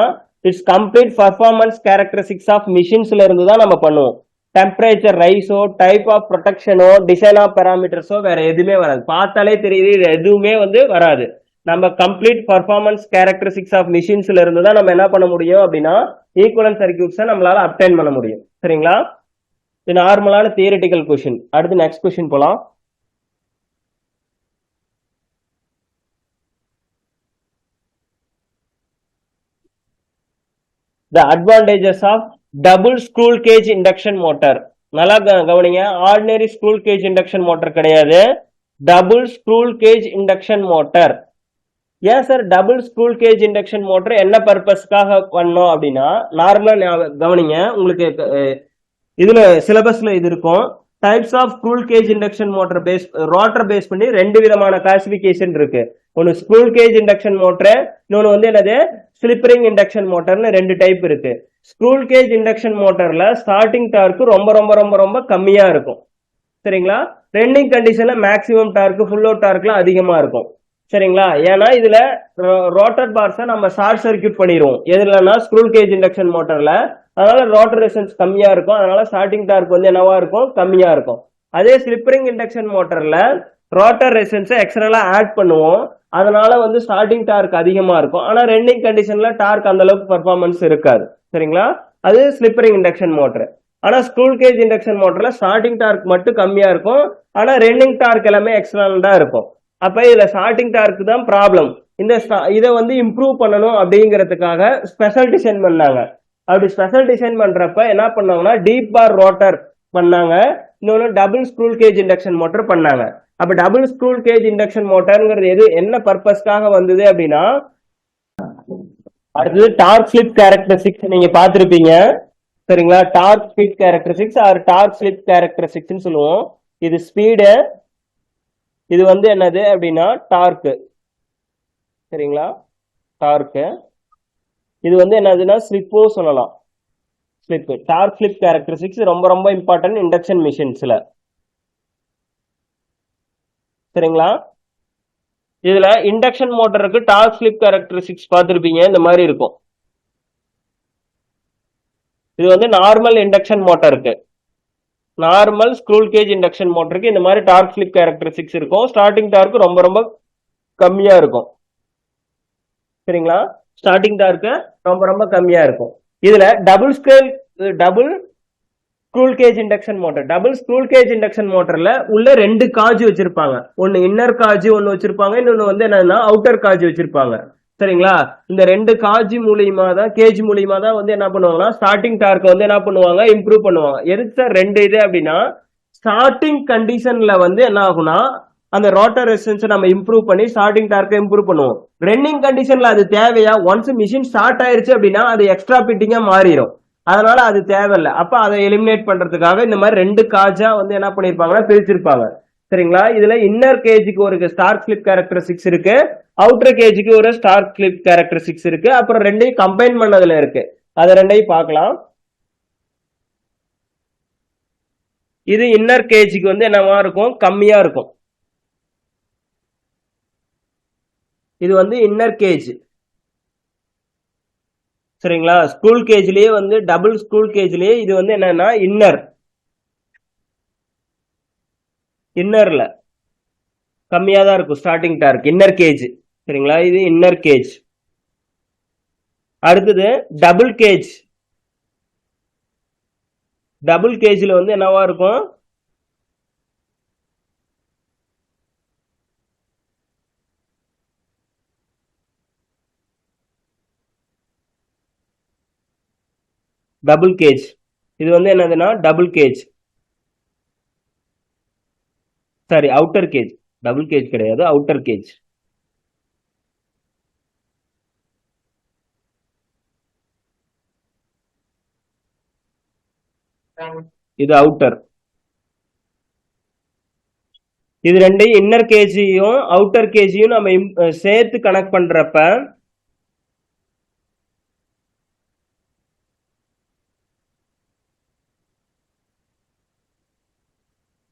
A: it's complete performance characteristics of மிஷின்ஸ்ல இருந்து தான் நம்ம பண்ணுவோம். டெம்பரேச்சர் ரைஸோ டைப் ஆஃப் ப்ரொடெக்ஷனோ டிசைன் ஆஃப் பேராமீட்டர்ஸோ வேற எதுவுமே வராது. பார்த்தாலே தெரியுது இது எதுவுமே வந்து வராது. நம்ம கம்ப்ளீட் பர்ஃபார்மன்ஸ் கேரக்டரிஸ்டிக்ஸ் ஆஃப் மிஷின்ஸ்ல இருந்து தான் நம்ம என்ன பண்ண முடியும் அப்படின்னா ஈக்குவலன்ட் சர்க்யூட்ஸை நம்மளால அப்டைன் பண்ண முடியும். சரிங்களா? இது நார்மலான தியரிட்டிக்கல் கொஸ்டின். அடுத்து நெக்ஸ்ட் கொஸ்டின் போலாம். The advantages of double screw cage induction motor. நல்லா கவனிங்க, ordinary screw cage induction motor கிடையாது, double screw cage induction motor. ஏன் sir double screw cage induction motor என்ன பர்பஸ்க்காக பண்ணோம் அப்படின்னா, நார்மலா கவனிங்க, உங்களுக்கு இதுல சிலபஸ்ல இது இருக்கும். Types of squirrel cage induction motor phase rotor base பண்ணி ரெண்டு விதமான கிளாசிபிகேஷன் இருக்கு. ஒன்னு ஸ்க்ரூ கேஜ் இண்டக்ஷன் மோட்டர், இன்னொன்னு வந்து என்னது ஸ்லிப்பரிங் இண்டக்ஷன் மோட்டர்னு ரெண்டு டைப் இருக்கு. ஸ்க்ரூ கேஜ் இண்டக்ஷன் மோட்டர்ல ஸ்டார்டிங் டார்க் ரொம்ப ரொம்ப ரொம்ப ரொம்ப கம்மியா இருக்கும். சரிங்களா? ரன்னிங் கண்டிஷன்ல மேக்ஸிமம் டார்க் ஃபுல் லோட் டார்க்லாம் அதிகமா இருக்கும். சரிங்களா? ஏன்னா இதுல ரோட்டர் பார்ஸை நம்ம ஷார்ட் சர்க்யூட் பண்ணிடுவோம். எதுலன்னா ஸ்க்ரூ கேஜ் இண்டக்ஷன் மோட்டர்ல. அதனால ரோட்டர் ரெசிஸ்டன்ஸ் கம்மியா இருக்கும். அதனால ஸ்டார்டிங் டார்க் வந்து என்னவா இருக்கும்? கம்மியா இருக்கும். அதே ஸ்லிப்பரிங் இண்டக்ஷன் மோட்டர்ல ரோட்டர் ரெசிஸ்டன்ஸை எக்ஸ்ட்ரா ஆட் பண்ணுவோம். அதனால வந்து ஸ்டார்டிங் டார்க் அதிகமா இருக்கும். ஆனா ரன்னிங் கண்டிஷன்ல டார்க் அந்த அளவுக்கு பர்ஃபார்மன்ஸ் இருக்காது. சரிங்களா? அது ஸ்லிப்பரிங் இண்டக்ஷன் மோட்டர். ஆனா ஸ்க்ரூ கேஜ் இண்டக்ஷன் மோட்டர்ல ஸ்டார்டிங் டார்க் மட்டும் கம்மியா இருக்கும். ஆனா ரன்னிங் டார்க் எல்லாமே எக்ஸ்டர்னலா இருக்கும். அப்ப இதுல ஸ்டார்டிங் டார்க் தான் ப்ராப்ளம். இதை வந்து இம்ப்ரூவ் பண்ணணும் அப்படிங்கிறதுக்காக ஸ்பெஷல் டிசைன் பண்ணாங்க. அப்படி ஸ்பெஷல் டிசைன் பண்றப்ப என்ன பண்ணாங்கன்னா டீப் பார் ரோட்டர் பண்ணாங்க, இன்னொன்னு double screw cage induction motor பண்ணாங்க. அப்ப டபுள் ஸ்க்ரூ கேஜ் இண்டக்ஷன் மோட்டர்ங்கிறது எது என்ன பர்பஸ்க்காக வந்தது அப்படின்னா, அடுத்தது டார்க் ஸ்லிப் கேரக்டரிஸ்டிக்ஸ் நீங்க பார்த்திருப்பீங்க. சரிங்களா? Torque speed characteristics or torque slip characteristics சொல்லுவோம். இது ஸ்பீடு, இது வந்து என்னது அப்படின்னா டார்க். சரிங்களா? டார்க். இது வந்து என்னதுன்னா ஸ்லிப்போ சொல்லலாம். ஸ்லிப், டார்க் ஸ்லிப் கேரக்டரிஸ்டிக்ஸ் ரொம்ப ரொம்ப இம்பார்ட்டன்ட் இண்டக்ஷன் மிஷின்ஸ்ல. சரிங்களா? இதுல இண்டக்ஷன் மோட்டருக்கு டார்க் ஸ்லிப் கேரக்டரிஸ்டிக்ஸ் பார்த்திருப்பீங்க, இந்த மாதிரி இருக்கும். இது வந்து நார்மல் இண்டக்ஷன் மோட்டருக்கு, நார்மல் ஸ்க்ரூ கேஜ் இண்டக்ஷன் மோட்டருக்கு இந்த மாதிரி டார்க் ஸ்லிப் கேரக்டரிஸ்டிக்ஸ் இருக்கும். ஸ்டார்டிங் டார்க் ரொம்ப ரொம்ப கம்மியா இருக்கும். சரிங்களா? ஸ்டார்டிங் டார்க் ரொம்ப ரொம்ப கம்மியா இருக்கும். இதுல double screw cage induction motor, double screw cage induction மோட்டர்ல உள்ள ரெண்டு காஜ் வச்சிருப்பாங்க. ஒன்னு இன்னர் காஜ் ஒன்னு வச்சிருப்பாங்க, இன்னொன்னு வந்து என்னன்னா அவுட்டர் காஜ் வச்சிருப்பாங்க. சரிங்களா? இந்த ரெண்டு காஜ் மூலியமா தான், கேஜ் மூலியமா தான் வந்து என்ன பண்ணுவாங்கன்னா ஸ்டார்டிங் டார்க் வந்து என்ன பண்ணுவாங்க? இம்ப்ரூவ் பண்ணுவாங்க. எதுக்கு சார் ரெண்டு இது அப்படின்னா, ஸ்டார்டிங் கண்டிஷன்ல வந்து என்ன ஆகும்னா அந்த ரோட்டர் ரெசிஸ்டன்ஸ் நம்ம இம்ப்ரூவ் பண்ணி ஸ்டார்டிங் டார்க்கை இம்ப்ரூவ் பண்ணுவோம். ரன்னிங் கண்டிஷன்ல அது தேவையா? ஒன்ஸ் மிஷின் ஸ்டார்ட் ஆயிருச்சு அப்படின்னா அது எக்ஸ்ட்ரா பிட்டிங்கா மாறிடும். அதனால அது தேவையில்லை. அப்ப அதை எலிமினேட் பண்றதுக்காக இந்த மாதிரி ரெண்டு காஜா வந்து என்ன பண்ணிருப்பாங்கன்னா பிரிச்சிருப்பாங்க. சரிங்களா? இதுல இன்னர் கேஜுக்கு ஒரு ஸ்டார்க் ஸ்லிப் கேரக்டரிஸ்டிக்ஸ் இருக்கு, அவுட்டர் கேஜுக்கு ஒரு ஸ்டார்க் ஸ்லிப் கேரக்டரிஸ்டிக்ஸ் இருக்கு. அப்புறம் ரெண்டையும் கம்பைன் பண்ணதுல இருக்கு. அதை ரெண்டையும் பார்க்கலாம். இது இன்னர் கேஜுக்கு வந்து என்னவா இருக்கும்? கம்மியா இருக்கும். இது வந்து இன்னர் கேஜ். சரிங்களா? ஸ்க்ரூ கேஜ்லயே வந்து டபுள் ஸ்க்ரூ கேஜ்லயே இது வந்து என்னன்னா இன்னர்ல கம்மியா தான் இருக்கும் ஸ்டார்டிங் டார்க், இன்னர் கேஜ். சரிங்களா? இது இன்னர் கேஜ். அடுத்தது டபுள் கேஜ். டபுள் கேஜ்ல வந்து என்னவா இருக்கும்? Double cage. இது வந்து என்னதுன்னா double cage. Sorry outer cage, double cage கிடையாது, அவுட்டர் கேஜ். இது அவுட்டர். இது ரெண்டையும் இன்னர் கேஜியும் அவுட்டர் கேஜியும் நம்ம சேர்த்து கனெக்ட் பண்றப்ப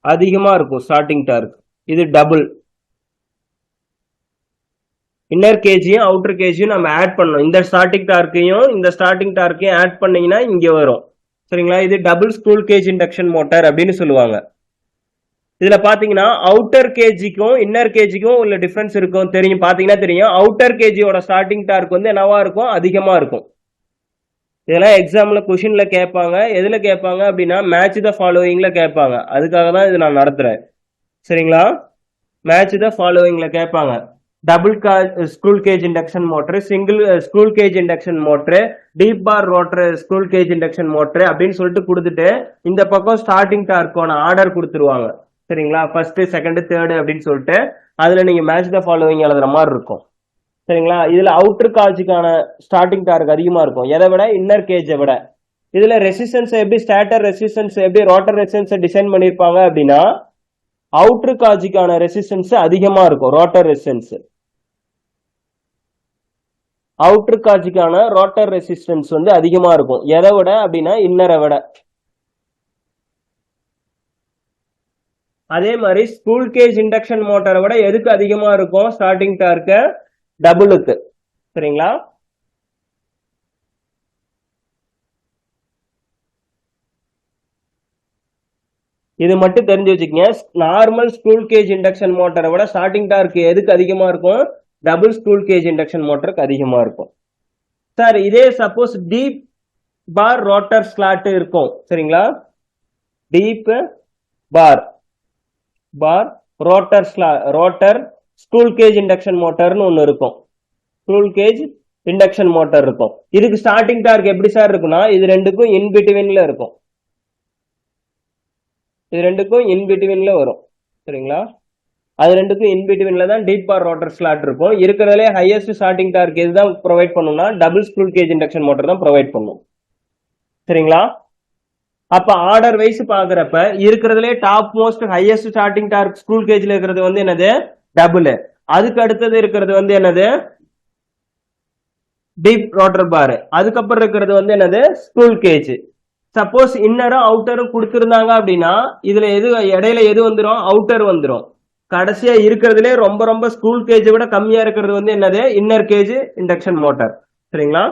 A: அதிகமா இருக்கும் ஸ்டார்டிங் டார்க். இது டபுள். இன்னர் கேஜியும் அவுட்டர் கேஜியும் நம்ம ஆட் பண்ணணும். இந்த ஸ்டார்டிங் டார்க்கையும் இந்த ஸ்டார்டிங் டார்க்கையும் ஆட் பண்ணீங்கன்னா இங்க வரும். சரிங்களா? இது double squirrel cage induction motor அப்படின்னு சொல்லுவாங்க. இதுல பாத்தீங்கன்னா அவுட்டர் கேஜிக்கும் இன்னர் கேஜிக்கும் உள்ள டிஃபரன்ஸ் இருக்கும் தெரியும். பாத்தீங்கன்னா தெரியும், அவுட்டர் கேஜியோட ஸ்டார்டிங் டார்க் வந்து என்னவா இருக்கும்? அதிகமா இருக்கும். இதெல்லாம் எக்ஸாம்ல கொஷின்ல கேட்பாங்க. எதுல கேட்பாங்க அப்படின்னா மேட்ச் த ஃபாலோவிங்ல கேட்பாங்க. அதுக்காக தான் இது நான் நடத்துறேன். சரிங்களா? மேட்ச் த ஃபாலோவிங்ல கேட்பாங்க. Double squirrel cage induction motor, single squirrel cage induction motor, deep bar rotor squirrel cage induction motor அப்படின்னு சொல்லிட்டு கொடுத்துட்டு இந்த பக்கம் ஸ்டார்டிங் டார்க்கான ஆர்டர் கொடுத்துருவாங்க. சரிங்களா? ஃபர்ஸ்ட், செகண்ட், தேர்டு அப்படின்னு சொல்லிட்டு அதுல நீங்க மேட்ச் த ஃபாலோவிங் எழுதுற மாதிரி இருக்கும். சரிங்களா? இதுல அவுட்டர் காஜுக்கான ஸ்டார்டிங் டார்க் அதிகமா இருக்கும். எதை விட? இன்னர் கேஜை விட. இதுல ரெசிஸ்டன்ஸ் எப்படி, ஸ்டாட்டர் ரெசிஸ்டன்ஸ் எப்படி, ரோட்டர் ரெசிஸ்டன்ஸ் டிசைன் பண்ணிருப்பாங்க அப்படின்னா அவுட்டர் காஜுக்கான ரெசிஸ்டன்ஸ் அதிகமா இருக்கும். ரோட்டர் ரெசிஸ்டன்ஸ், அவுட்டர் காஜுக்கான ரோட்டர் ரெசிஸ்டன்ஸ் வந்து அதிகமா இருக்கும். எதை விட அப்படின்னா இன்னரை விட. அதே மாதிரி ஸ்கூல் கேஜ் இண்டக்ஷன் மோட்டாரை விட எதுக்கு அதிகமா இருக்கும் ஸ்டார்டிங் டார்க்? டபுளுக்கு. சரிங்களா? இது மட்டும் தெரிஞ்சு வச்சுக்கோங்க. நார்மல் ஸ்கூல் கேஜ் இண்டக்ஷன் மோட்டரை விட ஸ்டார்டிங் டார்க் எதுக்கு அதிகமா இருக்கும்? டபுள் ஸ்கூல் கேஜ் இண்டக்ஷன் மோட்டருக்கு அதிகமா இருக்கும். சார் இதே suppose deep bar rotor slot இருக்கும். சரிங்களா? Deep bar rotor squirrel cage induction மோட்டர்னு ஒன்னு இருக்கும். ஸ்கூல் கேஜ் இண்டக்ஷன் மோட்டார் இருக்கும். இதுக்கு ஸ்டார்டிங் டார்க் எப்படி சார் இருக்குன்னா இது ரெண்டுக்கும் இன் பிட்வீன்ல இருக்கும். இது ரெண்டுக்கும் இன் பிட்வீன்ல வரும். சரிங்களா? அது ரெண்டுக்கும் இன் பிட்வீன்ல தான் டீப் பார் ரோட்டர் ஸ்லாட் இருக்கும். இருக்கிறதுலே ஹையஸ்ட் ஸ்டார்டிங் டார்க் எதுதான் ப்ரொவைட் பண்ணும்னா double squirrel cage induction motor தான் ப்ரொவைட் பண்ணும். சரிங்களா? அப்ப ஆர்டர் வைஸ் பாக்குறப்ப இருக்கிறதுலே top most highest starting torque squirrel கேஜ்ல இருக்கிறது வந்து என்னது? டபுள். அதுக்கு அடுத்தது இருக்கிறது வந்து என்னது? Deep rotor bar. அதுக்கப்புறம் இருக்கிறது வந்து என்னது? Squirrel cage. சப்போஸ் இன்னரும் அவுட்டரும் கொடுத்திருந்தாங்க அப்படின்னா இதுல எது இடையில எது வந்துடும்? அவுட்டர் வந்துடும். கடைசியா இருக்கிறதுலே ரொம்ப ரொம்ப ஸ்கூல் கேஜை விட கம்மியா இருக்கிறது வந்து என்னது? Inner gauge induction motor. சரிங்களா?